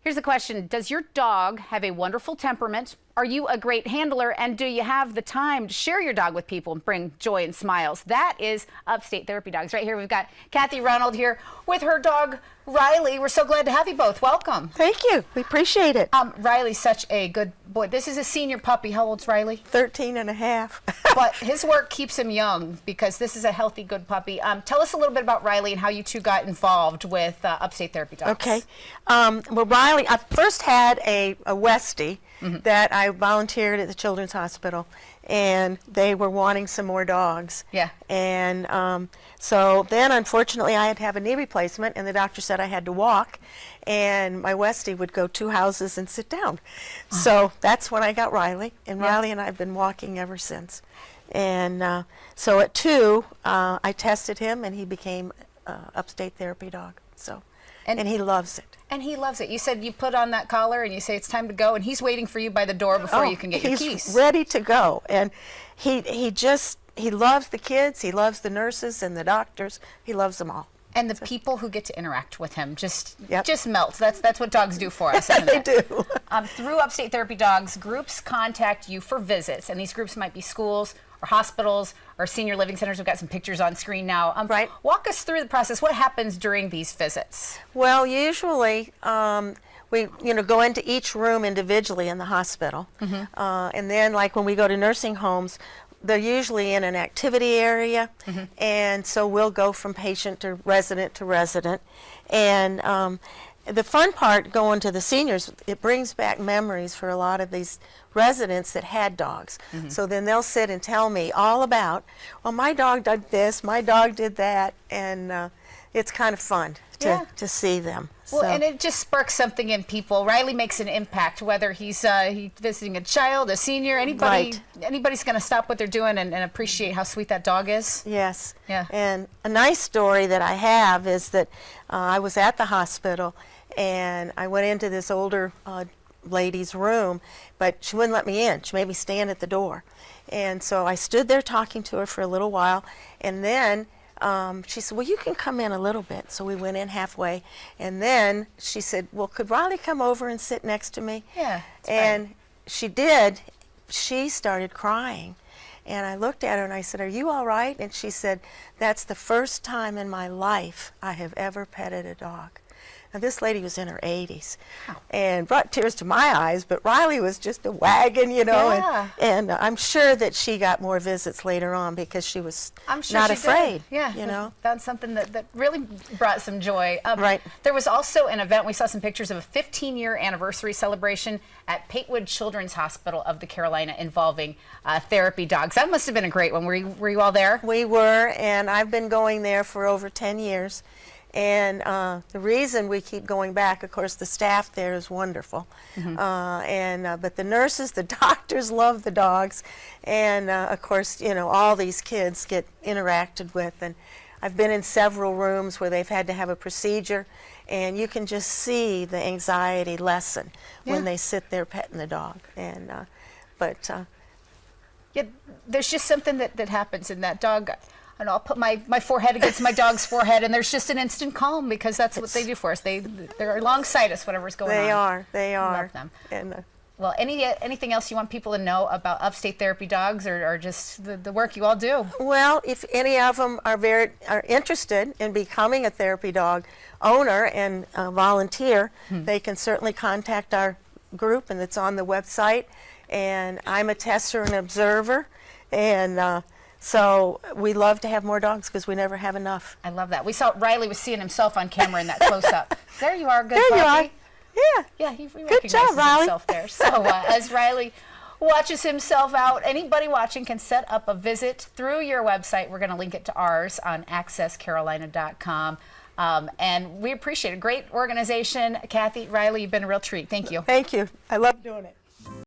Here's the question. Does your dog have a wonderful temperament? Are you a great handler? And do you have the time to share your dog with people and bring joy and smiles? That is Upstate Therapy Dogs. Right here, we've got Cathy Ronald here with her dog, Riley. We're so glad to have you both. Welcome. Thank you. We appreciate it. Riley's such a good boy. This is a senior puppy. How old's Riley? 13 and a half. But his work keeps him young because this is a healthy, good puppy. Tell us a little bit about Riley and how you two got involved with Upstate Therapy Dogs. Okay. Well, Riley, I first had a Westie that I volunteered at the Children's Hospital, and they were wanting some more dogs. Yeah. And so then, unfortunately, I had to have a knee replacement, and the doctor said I had to walk, and my Westie would go 2 houses and sit down. So that's when I got Riley, and Riley and I have been walking ever since. And so at 2, I tested him, and he became Upstate Therapy Dog. So, and he loves it. And he loves it. You said you put on that collar and you say it's time to go, and he's waiting for you by the door before you can get your keys. He's ready to go, and he loves the kids, he loves the nurses and the doctors, he loves them all. And the people who get to interact with him just melts. That's what dogs do for us. They do. Through Upstate Therapy Dogs, groups contact you for visits, and these groups might be schools or hospitals or senior living centers. We've got some pictures on screen now. Right. Walk us through the process. What happens during these visits? Well, usually we go into each room individually in the hospital, and then like when we go to nursing homes, they're usually in an activity area, and so we'll go from patient to resident. And the fun part going to the seniors, it brings back memories for a lot of these residents that had dogs. So then they'll sit and tell me all about, well, my dog did this, my dog did that, and it's kind of fun to see them. Well, and it just sparks something in people. Riley makes an impact, whether he's visiting a child, a senior, anybody. Anybody's going to stop what they're doing and appreciate how sweet that dog is. Yes. Yeah. And a nice story that I have is that I was at the hospital, and I went into this older lady's room, but she wouldn't let me in. She made me stand at the door. And so I stood there talking to her for a little while, and then she said, well, you can come in a little bit. So we went in halfway, and then she said, well, could Riley come over and sit next to me? Yeah. And she did. She started crying, and I looked at her and I said, are you all right? And she said, that's the first time in my life I have ever petted a dog. Now, this lady was in her 80s and brought tears to my eyes, but Riley was just a wagon, and I'm sure that she got more visits later on because she was not afraid. Yeah, that's something that really brought some joy. Right. There was also an event, we saw some pictures of a 15-year anniversary celebration at Patewood Children's Hospital of the Carolina involving therapy dogs. That must have been a great one. Were you all there? We were, and I've been going there for over 10 years. And the reason we keep going back, of course, the staff there is wonderful. But the nurses, the doctors love the dogs. And, of course, all these kids get interacted with. And I've been in several rooms where they've had to have a procedure, and you can just see the anxiety lessen when they sit there petting the dog. And, yeah, there's just something that happens in that dog. And I'll put my forehead against my dog's forehead, and there's just an instant calm because that's what they do for us. They're alongside us, whatever's going on. They are. Love them. And, well, anything else you want people to know about Upstate Therapy Dogs, or just the work you all do? Well, if any of them are interested in becoming a therapy dog owner and volunteer, they can certainly contact our group, and it's on the website. And I'm a tester and observer, and so we love to have more dogs because we never have enough. I love that. We saw Riley was seeing himself on camera in that close-up. There you are, good puppy. There you are. Yeah. Yeah, he good job, Riley. Himself there. So as Riley watches himself out, anybody watching can set up a visit through your website. We're going to link it to ours on accesscarolina.com. And we appreciate it. Great organization. Cathy, Riley, you've been a real treat. Thank you. Thank you. I love doing it.